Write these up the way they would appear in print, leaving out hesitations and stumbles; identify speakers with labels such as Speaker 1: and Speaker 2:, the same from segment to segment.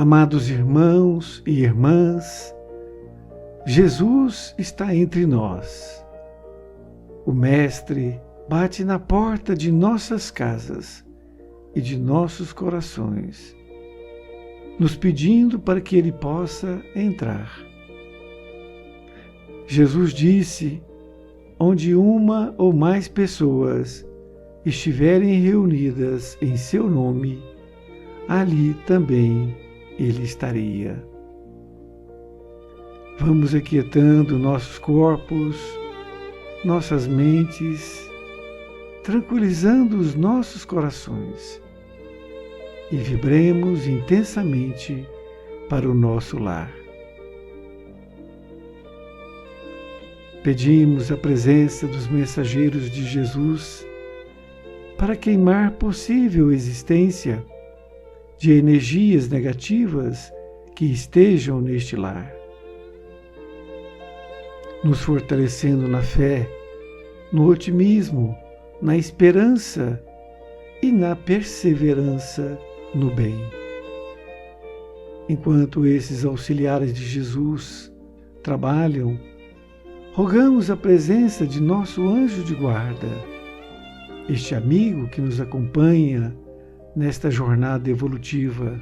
Speaker 1: Amados irmãos e irmãs, Jesus está entre nós. O Mestre bate na porta de nossas casas e de nossos corações, nos pedindo para que Ele possa entrar. Jesus disse: onde uma ou mais pessoas estiverem reunidas em seu nome, ali também Ele estaria. Vamos aquietando nossos corpos, nossas mentes, tranquilizando os nossos corações e vibremos intensamente para o nosso lar. Pedimos a presença dos mensageiros de Jesus para queimar possível existência de energias negativas que estejam neste lar, nos fortalecendo na fé, no otimismo, na esperança e na perseverança no bem. Enquanto esses auxiliares de Jesus trabalham, rogamos a presença de nosso anjo de guarda, este amigo que nos acompanha nesta jornada evolutiva,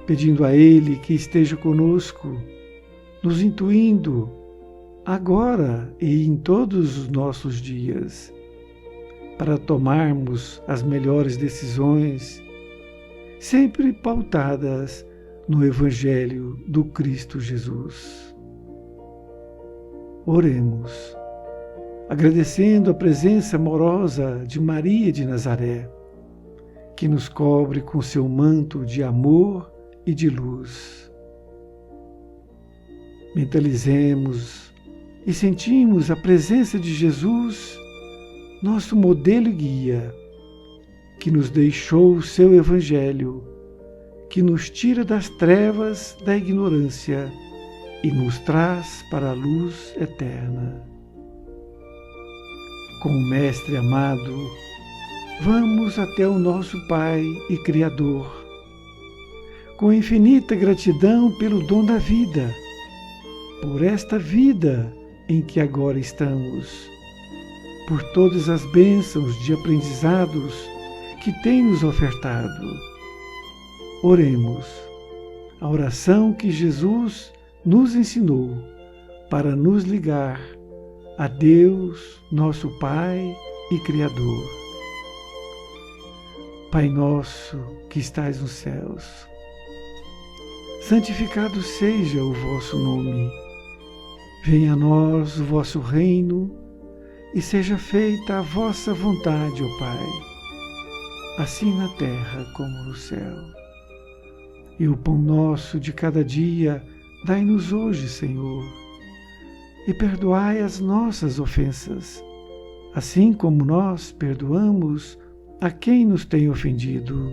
Speaker 1: pedindo a Ele que esteja conosco, nos intuindo agora e em todos os nossos dias, para tomarmos as melhores decisões, sempre pautadas no Evangelho do Cristo Jesus. Oremos, agradecendo a presença amorosa de Maria de Nazaré, que nos cobre com seu manto de amor e de luz. Mentalizemos e sentimos a presença de Jesus, nosso modelo e guia, que nos deixou o seu Evangelho, que nos tira das trevas da ignorância e nos traz para a luz eterna. Com o Mestre amado, vamos até o nosso Pai e Criador, com infinita gratidão pelo dom da vida, por esta vida em que agora estamos, por todas as bênçãos de aprendizados que tem nos ofertado. Oremos a oração que Jesus nos ensinou para nos ligar a Deus, nosso Pai e Criador. Pai nosso que estais nos céus, santificado seja o vosso nome. Venha a nós o vosso reino e seja feita a vossa vontade, ó Pai, assim na terra como no céu. E o pão nosso de cada dia dai-nos hoje, Senhor, e perdoai as nossas ofensas, assim como nós perdoamos a quem nos tem ofendido.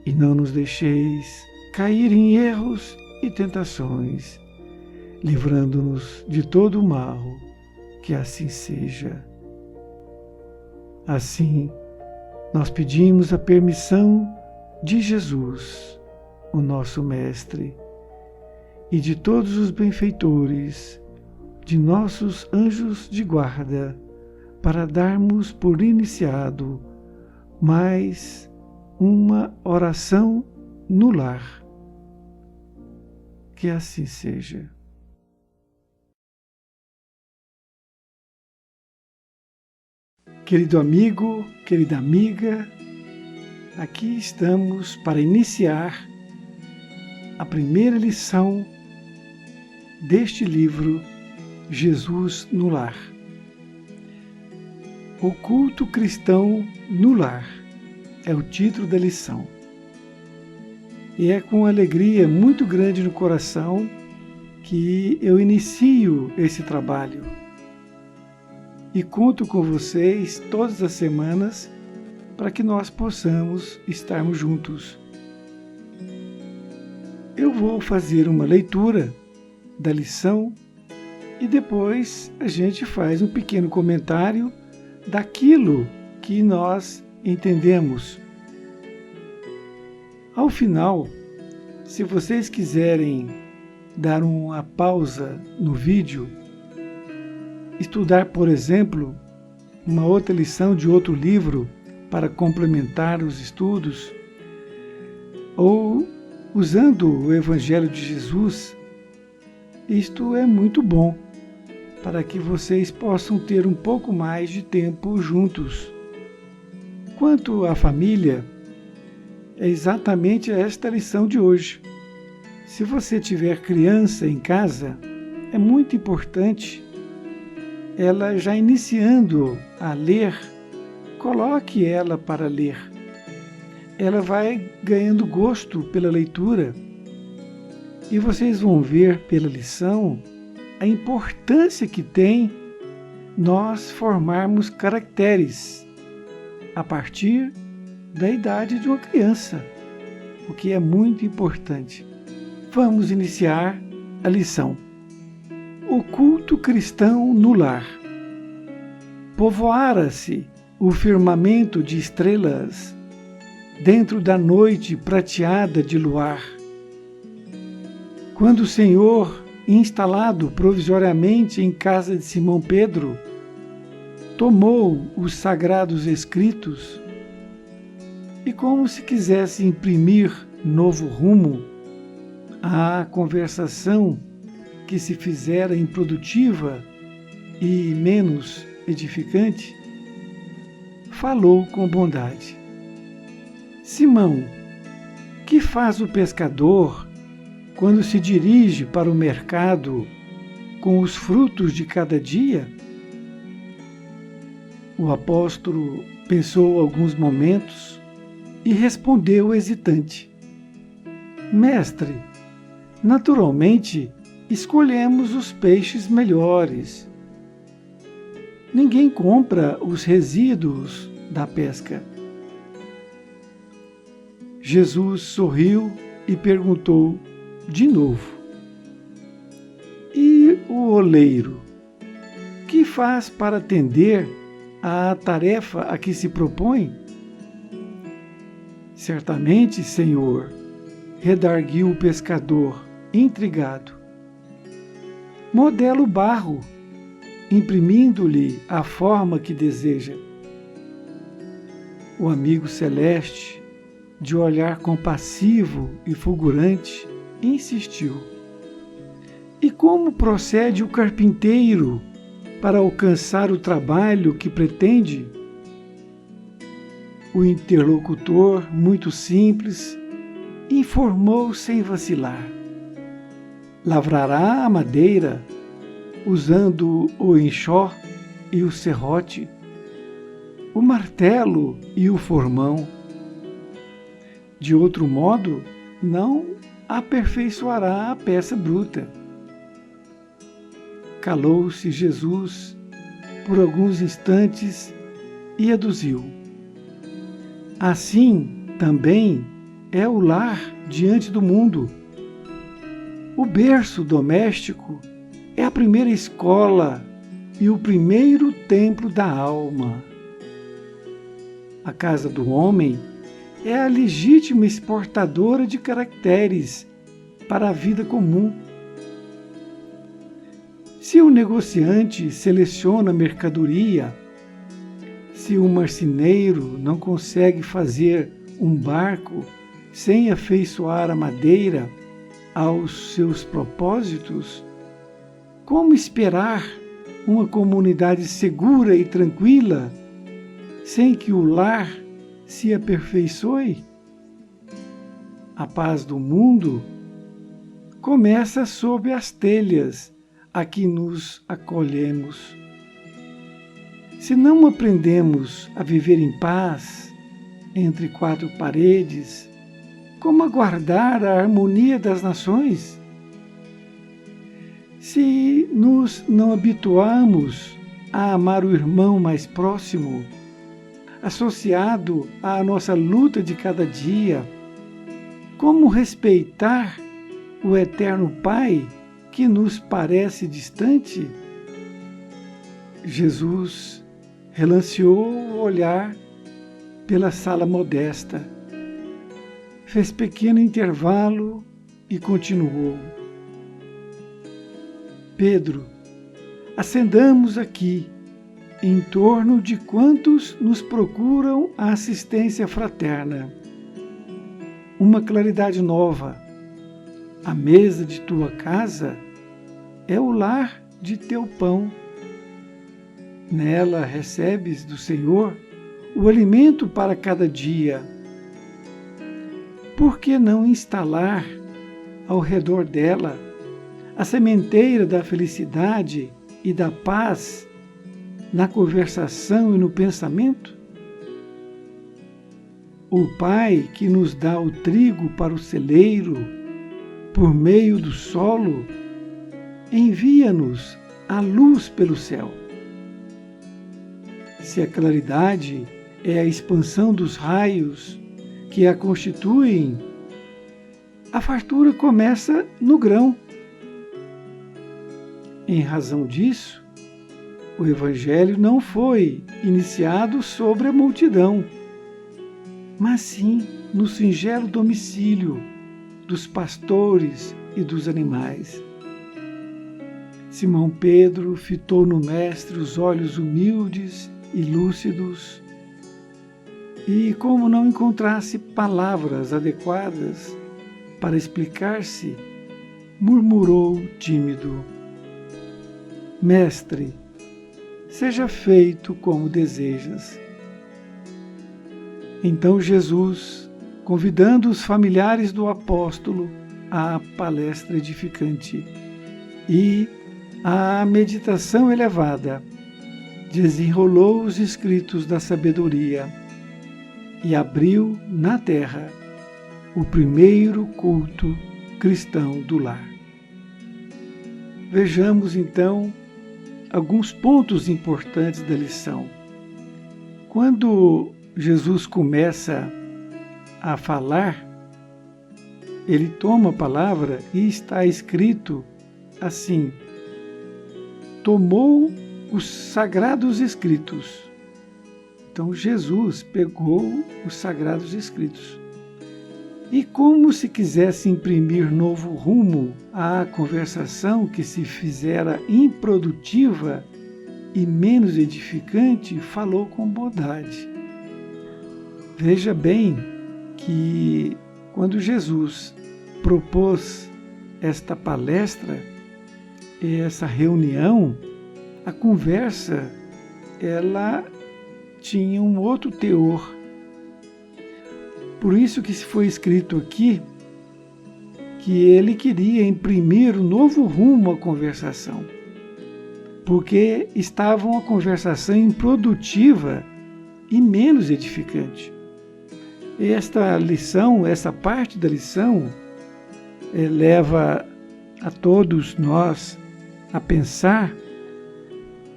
Speaker 1: E não nos deixeis cair em erros e tentações, livrando-nos de todo o mal, que assim seja. Assim, nós pedimos a permissão de Jesus, o nosso Mestre, e de todos os benfeitores, de nossos anjos de guarda, para darmos por iniciado mais uma oração no lar. Que assim seja. Querido amigo, querida amiga, aqui estamos para iniciar a primeira lição deste livro, Jesus no Lar. O culto cristão no lar é o título da lição. E é com alegria muito grande no coração que eu inicio esse trabalho. E conto com vocês todas as semanas para que nós possamos estarmos juntos. Eu vou fazer uma leitura da lição e depois a gente faz um pequeno comentário daquilo que nós entendemos. Ao final, se vocês quiserem dar uma pausa no vídeo, estudar, por exemplo, uma outra lição de outro livro para complementar os estudos, ou usando o Evangelho de Jesus, isto é muito bom para que vocês possam ter um pouco mais de tempo juntos. Quanto à família, é exatamente esta lição de hoje. Se você tiver criança em casa, é muito importante ela já iniciando a ler, coloque ela para ler. Ela vai ganhando gosto pela leitura e vocês vão ver pela lição a importância que tem nós formarmos caracteres a partir da idade de uma criança, o que é muito importante. Vamos iniciar a lição. O culto cristão no lar. Povoara-se o firmamento de estrelas dentro da noite prateada de luar. Quando o Senhor, instalado provisoriamente em casa de Simão Pedro, tomou os sagrados escritos e, como se quisesse imprimir novo rumo à conversação que se fizera improdutiva e menos edificante, falou com bondade. Simão, que faz o pescador quando se dirige para o mercado com os frutos de cada dia? O apóstolo pensou alguns momentos e respondeu hesitante. Mestre, naturalmente escolhemos os peixes melhores. Ninguém compra os resíduos da pesca. Jesus sorriu e perguntou de novo: E o oleiro? Que faz para atender à tarefa a que se propõe? Certamente, Senhor, redarguiu o pescador, intrigado. Modela o barro, imprimindo-lhe a forma que deseja. O amigo celeste, de olhar compassivo e fulgurante, insistiu. E como procede o carpinteiro para alcançar o trabalho que pretende? O interlocutor, muito simples, informou sem vacilar. Lavrará a madeira, usando o enxó e o serrote, o martelo e o formão. De outro modo, não aperfeiçoará a peça bruta. Calou-se Jesus por alguns instantes e aduziu. Assim também é o lar diante do mundo. O berço doméstico é a primeira escola e o primeiro templo da alma. A casa do homem é a legítima exportadora de caracteres para a vida comum. Se o negociante seleciona mercadoria, se o marceneiro não consegue fazer um barco sem afeiçoar a madeira aos seus propósitos, como esperar uma comunidade segura e tranquila sem que o lar se aperfeiçoe? A paz do mundo começa sob as telhas a que nos acolhemos. Se não aprendemos a viver em paz entre quatro paredes, como aguardar a harmonia das nações? Se nos não habituamos a amar o irmão mais próximo, associado à nossa luta de cada dia, como respeitar o eterno Pai que nos parece distante? Jesus relanceou o olhar pela sala modesta, fez pequeno intervalo e continuou: Pedro, acendamos aqui, em torno de quantos nos procuram a assistência fraterna, uma claridade nova. A mesa de tua casa é o lar de teu pão. Nela recebes do Senhor o alimento para cada dia. Por que não instalar ao redor dela a sementeira da felicidade e da paz na conversação e no pensamento? O Pai que nos dá o trigo para o celeiro por meio do solo, envia-nos a luz pelo céu. Se a claridade é a expansão dos raios que a constituem, a fartura começa no grão. Em razão disso, o Evangelho não foi iniciado sobre a multidão, mas sim no singelo domicílio dos pastores e dos animais. Simão Pedro fitou no Mestre os olhos humildes e lúcidos, e, como não encontrasse palavras adequadas para explicar-se, murmurou tímido: Mestre, seja feito como desejas. Então Jesus, convidando os familiares do apóstolo à palestra edificante e à meditação elevada, desenrolou os escritos da sabedoria e abriu na terra o primeiro culto cristão do lar. Vejamos então alguns pontos importantes da lição. Quando Jesus começa a falar, ele toma a palavra e está escrito assim: tomou os sagrados escritos. Então Jesus pegou os sagrados escritos e, como se quisesse imprimir novo rumo à conversação que se fizera improdutiva e menos edificante, falou com bondade. Veja bem que quando Jesus propôs esta palestra, essa reunião, a conversa, ela tinha um outro teor. Por isso que foi escrito aqui que ele queria imprimir um novo rumo à conversação, porque estava uma conversação improdutiva e menos edificante. Esta lição, essa parte da lição, leva a todos nós a pensar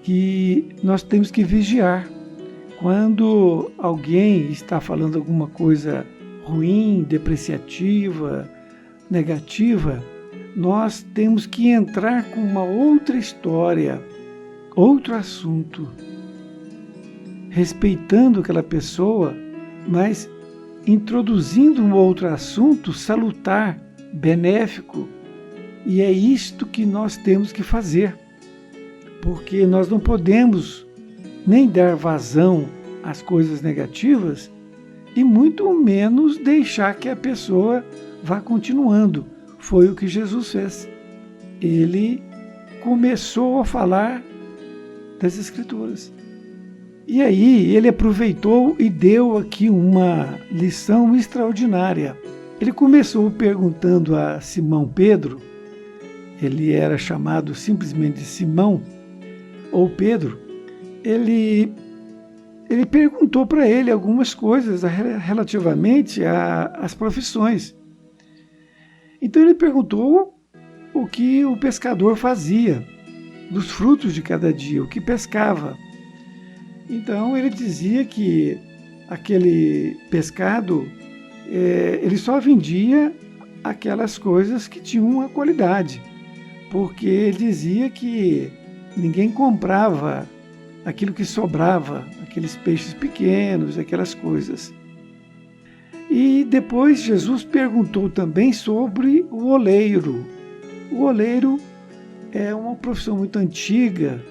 Speaker 1: que nós temos que vigiar. Quando alguém está falando alguma coisa ruim, depreciativa, negativa, nós temos que entrar com uma outra história, outro assunto, respeitando aquela pessoa, mas introduzindo um outro assunto salutar, benéfico. E é isto que nós temos que fazer, porque nós não podemos nem dar vazão às coisas negativas e muito menos deixar que a pessoa vá continuando. Foi o que Jesus fez. Ele começou a falar das Escrituras. E aí ele aproveitou e deu aqui uma lição extraordinária. Ele começou perguntando a Simão Pedro, ele era chamado simplesmente de Simão, ou Pedro. Ele perguntou para ele algumas coisas relativamente às profissões. Então ele perguntou o que o pescador fazia, dos frutos de cada dia, o que pescava. Então ele dizia que aquele pescado, ele só vendia aquelas coisas que tinham uma qualidade, porque ele dizia que ninguém comprava aquilo que sobrava, aqueles peixes pequenos, aquelas coisas. E depois Jesus perguntou também sobre o oleiro. O oleiro é uma profissão muito antiga,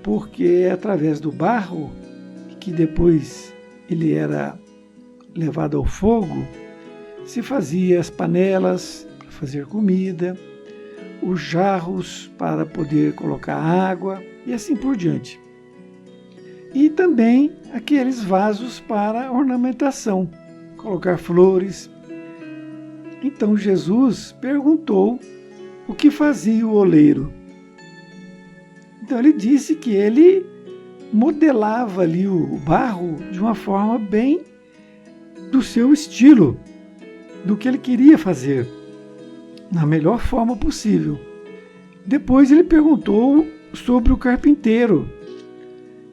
Speaker 1: porque é através do barro, que depois ele era levado ao fogo, se fazia as panelas para fazer comida, os jarros para poder colocar água e assim por diante. E também aqueles vasos para ornamentação, colocar flores. Então Jesus perguntou o que fazia o oleiro. Então ele disse que ele modelava ali o barro de uma forma bem do seu estilo, do que ele queria fazer, na melhor forma possível. Depois ele perguntou sobre o carpinteiro.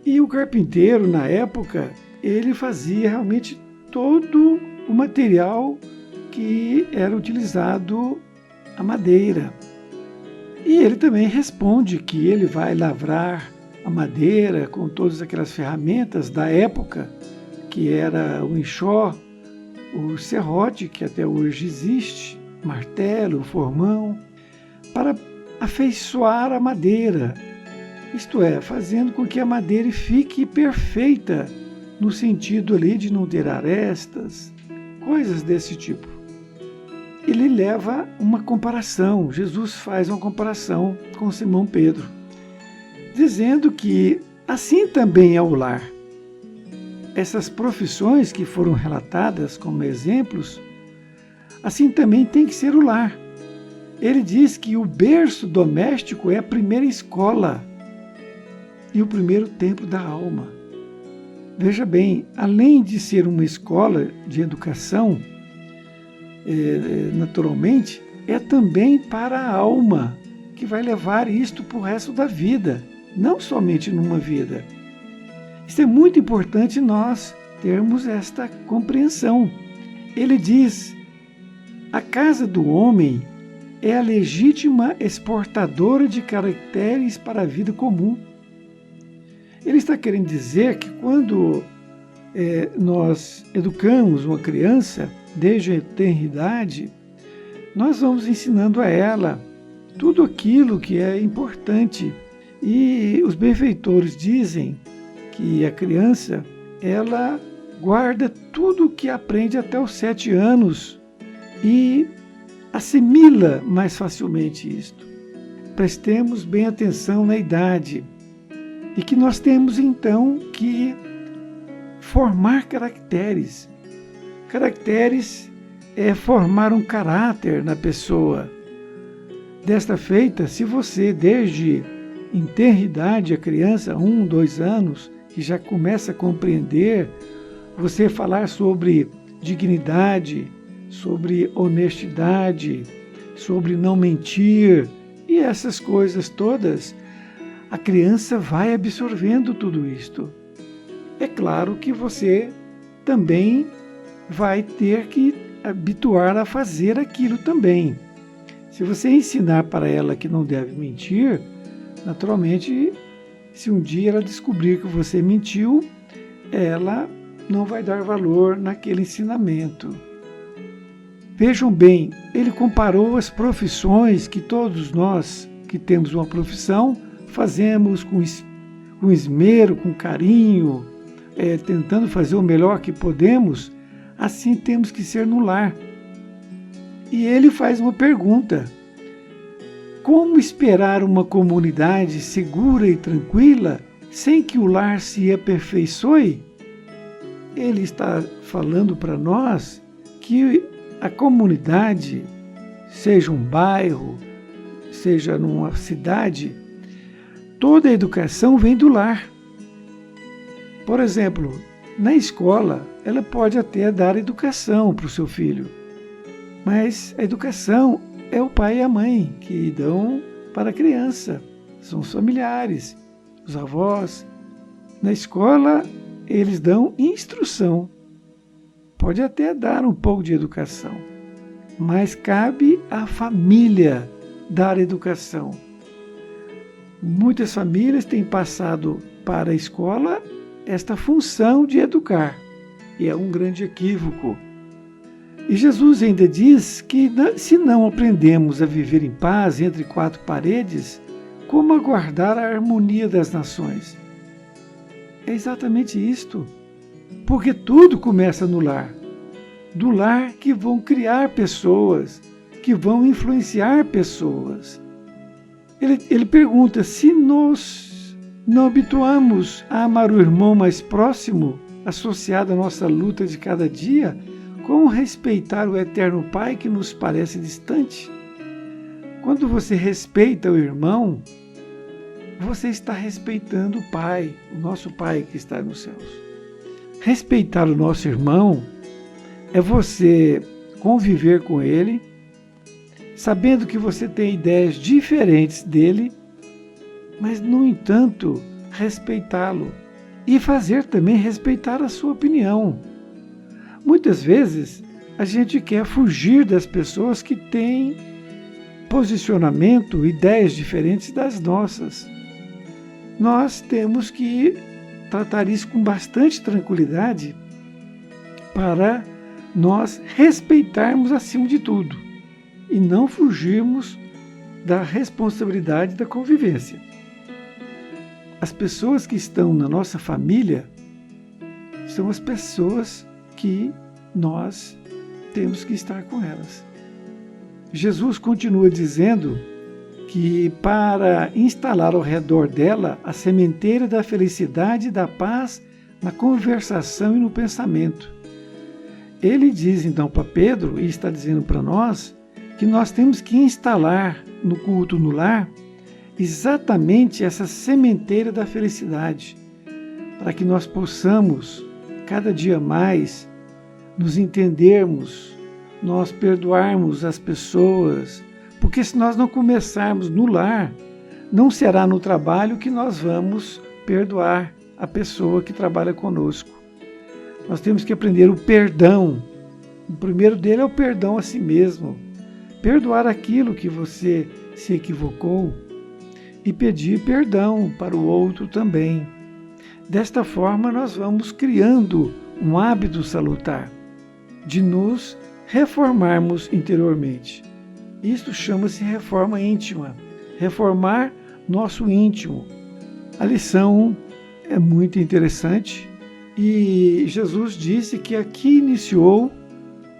Speaker 1: E o carpinteiro, na época, ele fazia realmente todo o material que era utilizado, a madeira. E ele também responde que ele vai lavrar a madeira com todas aquelas ferramentas da época, que era o enxó, o serrote, que até hoje existe, martelo, formão, para afeiçoar a madeira, isto é, fazendo com que a madeira fique perfeita, no sentido ali de não ter arestas, coisas desse tipo. Ele leva uma comparação, Jesus faz uma comparação com Simão Pedro, dizendo que assim também é o lar. Essas profissões que foram relatadas como exemplos, assim também tem que ser o lar. Ele diz que o berço doméstico é a primeira escola e o primeiro templo da alma. Veja bem, além de ser uma escola de educação, naturalmente, é também para a alma, que vai levar isto para o resto da vida, não somente numa vida. Isso é muito importante nós termos esta compreensão. Ele diz: a casa do homem é a legítima exportadora de caracteres para a vida comum. Ele está querendo dizer que quando nós educamos uma criança, desde a tenridade, nós vamos ensinando a ela tudo aquilo que é importante. E os benfeitores dizem que a criança, ela guarda tudo o que aprende até os 7 anos e assimila mais facilmente isto. Prestemos bem atenção na idade e que nós temos então que formar caracteres. Caracteres é formar um caráter na pessoa. Desta feita, se você desde em tenridade a criança, 1, 2 anos, que já começa a compreender, você falar sobre dignidade, sobre honestidade, sobre não mentir e essas coisas todas, a criança vai absorvendo tudo isto. É claro que você também vai ter que habituar a fazer aquilo também. Se você ensinar para ela que não deve mentir, naturalmente, se um dia ela descobrir que você mentiu, ela não vai dar valor naquele ensinamento. Vejam bem, ele comparou as profissões que todos nós que temos uma profissão fazemos com esmero, com carinho, tentando fazer o melhor que podemos. Assim temos que ser no lar. E ele faz uma pergunta: como esperar uma comunidade segura e tranquila sem que o lar se aperfeiçoe? Ele está falando para nós que a comunidade, seja um bairro, seja numa cidade, toda a educação vem do lar. Por exemplo, na escola, ela pode até dar educação para o seu filho, mas a educação é o pai e a mãe que dão para a criança, são os familiares, os avós. Na escola, eles dão instrução, pode até dar um pouco de educação, mas cabe à família dar educação. Muitas famílias têm passado para a escola esta função de educar, e é um grande equívoco. E Jesus ainda diz que se não aprendemos a viver em paz entre quatro paredes, como aguardar a harmonia das nações? É exatamente isto, porque tudo começa no lar. Do lar que vão criar pessoas, que vão influenciar pessoas. Ele pergunta, se nós não habituamos a amar o irmão mais próximo, associado à nossa luta de cada dia, como respeitar o eterno Pai que nos parece distante? Quando você respeita o irmão, você está respeitando o Pai, o nosso Pai que está nos céus. Respeitar o nosso irmão é você conviver com ele, sabendo que você tem ideias diferentes dele, mas, no entanto, respeitá-lo e fazer também respeitar a sua opinião. Muitas vezes, a gente quer fugir das pessoas que têm posicionamento, ideias diferentes das nossas. Nós temos que tratar isso com bastante tranquilidade para nós respeitarmos acima de tudo e não fugirmos da responsabilidade da convivência. As pessoas que estão na nossa família são as pessoas que nós temos que estar com elas. Jesus continua dizendo que para instalar ao redor dela a sementeira da felicidade e da paz na conversação e no pensamento. Ele diz então para Pedro, e está dizendo para nós, que nós temos que instalar no culto no lar exatamente essa sementeira da felicidade, para que nós possamos cada dia mais nos entendermos, nós perdoarmos as pessoas, porque se nós não começarmos no lar, não será no trabalho que nós vamos perdoar a pessoa que trabalha conosco. Nós temos que aprender o perdão. O primeiro dele é o perdão a si mesmo. Perdoar aquilo que você se equivocou e pedir perdão para o outro também. Desta forma, nós vamos criando um hábito salutar de nos reformarmos interiormente. Isso chama-se reforma íntima, reformar nosso íntimo. A lição é muito interessante e Jesus disse que aqui iniciou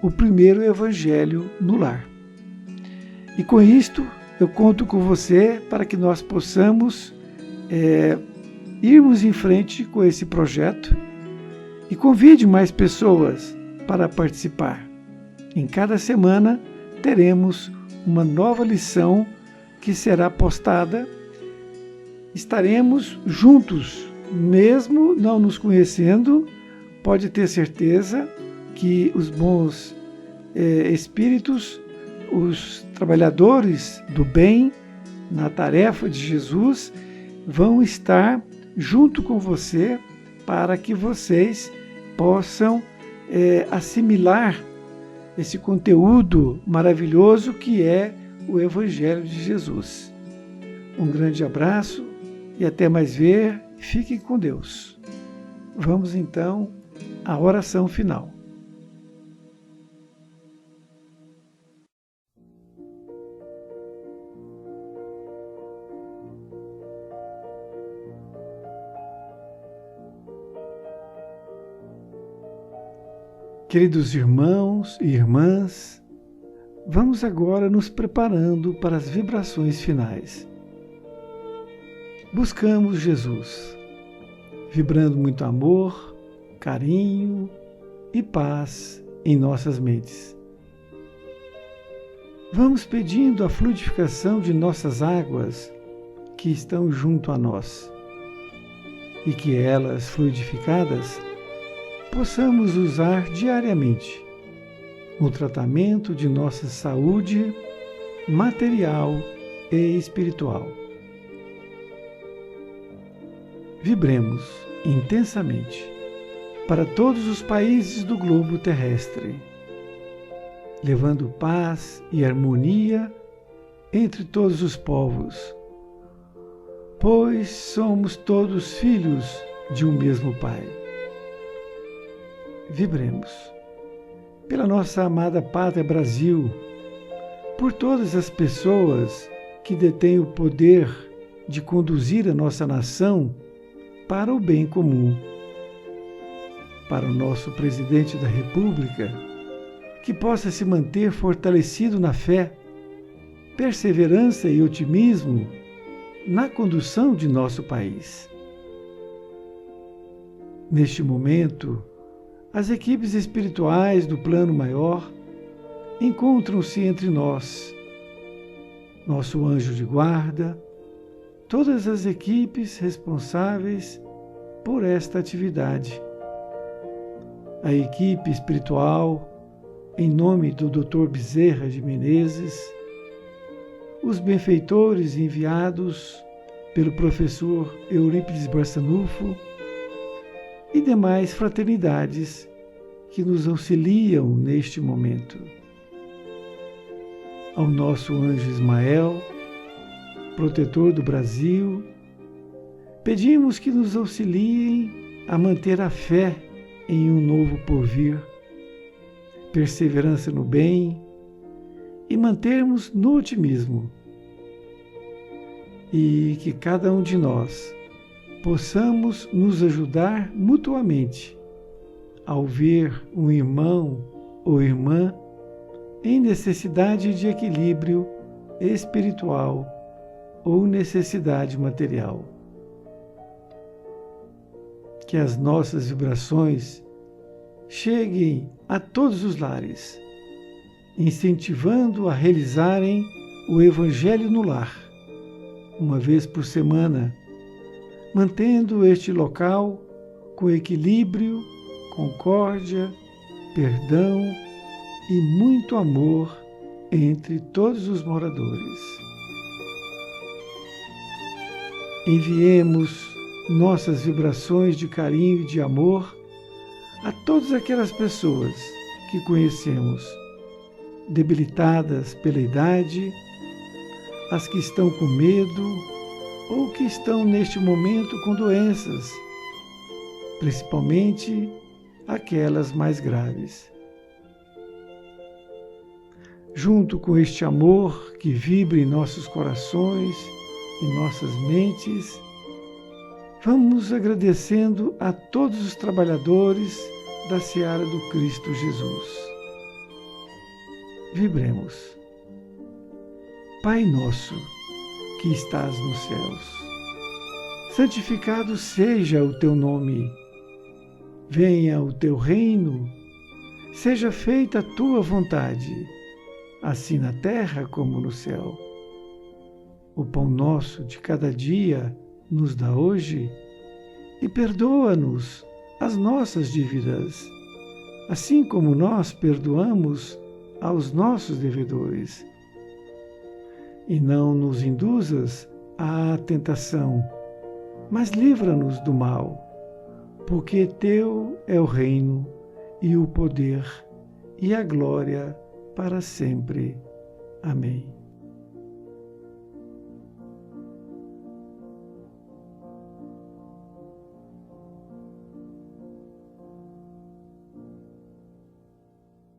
Speaker 1: o primeiro evangelho no lar. E com isto, eu conto com você para que nós possamos irmos em frente com esse projeto e convide mais pessoas para participar. Em cada semana teremos uma nova lição que será postada. Estaremos juntos, mesmo não nos conhecendo. Pode ter certeza que os bons espíritos, os trabalhadores do bem na tarefa de Jesus, vão estar junto com você para que vocês possam assimilar esse conteúdo maravilhoso que é o Evangelho de Jesus. Um grande abraço e até mais ver. Fiquem com Deus. Vamos então à oração final. Queridos irmãos e irmãs, vamos agora nos preparando para as vibrações finais. Buscamos Jesus, vibrando muito amor, carinho e paz em nossas mentes. Vamos pedindo a fluidificação de nossas águas que estão junto a nós e que elas, fluidificadas, possamos usar diariamente no tratamento de nossa saúde material e espiritual. Vibremos intensamente para todos os países do globo terrestre, levando paz e harmonia entre todos os povos, pois somos todos filhos de um mesmo Pai. Vibremos. pela nossa amada pátria Brasil, por todas as pessoas que detêm o poder de conduzir a nossa nação para o bem comum. Para o nosso presidente da República, que possa se manter fortalecido na fé, perseverança e otimismo na condução de nosso país. Neste momento, as equipes espirituais do plano maior encontram-se entre nós, nosso anjo de guarda, todas as equipes responsáveis por esta atividade. A equipe espiritual, em nome do Dr. Bezerra de Menezes, os benfeitores enviados pelo professor Eurípides Barçanufo e demais fraternidades que nos auxiliam neste momento. Ao nosso anjo Ismael, protetor do Brasil, pedimos que nos auxiliem a manter a fé em um novo porvir, perseverança no bem e mantermos no otimismo. E que cada um de nós possamos nos ajudar mutuamente ao ver um irmão ou irmã em necessidade de equilíbrio espiritual ou necessidade material. Que as nossas vibrações cheguem a todos os lares, incentivando a realizarem o Evangelho no lar, uma vez por semana, mantendo este local com equilíbrio, concórdia, perdão e muito amor entre todos os moradores. Enviemos nossas vibrações de carinho e de amor a todas aquelas pessoas que conhecemos, debilitadas pela idade, as que estão com medo ou que estão neste momento com doenças, principalmente aquelas mais graves. Junto com este amor que vibra em nossos corações e nossas mentes, vamos agradecendo a todos os trabalhadores da seara do Cristo Jesus. Vibremos. Pai nosso, que estás nos céus, santificado seja o teu nome. Venha o teu reino, seja feita a tua vontade, assim na terra como no céu. O pão nosso de cada dia nos dá hoje e perdoa-nos as nossas dívidas, assim como nós perdoamos aos nossos devedores. E não nos induzas à tentação, mas livra-nos do mal, porque teu é o reino e o poder e a glória para sempre. Amém.